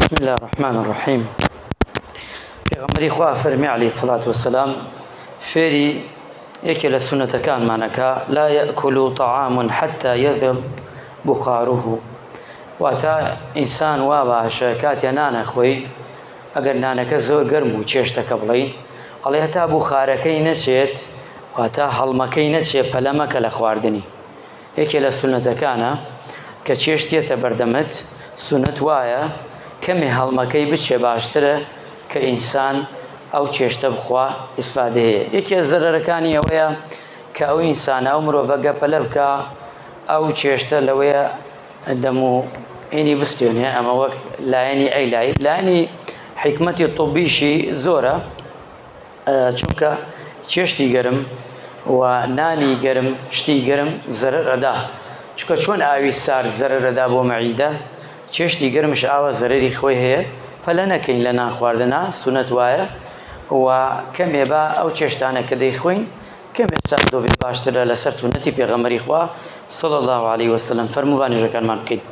بسم الله الرحمن الرحيم. پیغمبری خواه فرمی علیه الصلاة والسلام فێری یەکێ لە سونەتەکانمانەکە لا يأكل طعام حتى يذهب بخاره، واتە ئینسان وا باشە کاتێ نانە خۆی ئەگەر نانەکە زۆر گەرم و چێشتەکە بڵین ئەڵێ هەتا بوخارەکەی نەچێت، واتە هەڵمەکەی نەچێت پەلەمەکە لە خواردنی. یەکێ لە سونەتەکانە کە چێشتێتە بەردەمت سونەت وایە کەمێ هەڵمەکەی بچێ باشترە کە ئینسان ئەو چێشتە بخوا ئیسفادە هەیە. یەکێ زەرەرەکانی ئەوەیە کە ئەو ئینسانە ئەو مرۆڤە گەپەلە بکە ئەو چێشتە لەوەیە دەم و ئینی بستێنێ. ئەمە وەک لایەنی عیلایی، لایەنی حیکمەتی طبیشی زۆرە، چونکە چێشتی گەرم و نانی گەرم شتی گەرم زەرەرەدا، چونکە چۆن ئاوی سارد زەرەرەدا بۆ مەعیدە، چێشتی گەرمش ئاوە زەرەری خۆی هەیە. پەلە نەکەین لە نان خواردنە، سونەت وایە و کەمێ بە ئەو چێشتانە کە دەیخۆین کەمێ سادۆ بێت باشترە لەسەر سونەتی پێغەمبەری خوا صلی الله علیه وسلم. فەرمووبانێژەکانمان بکەین.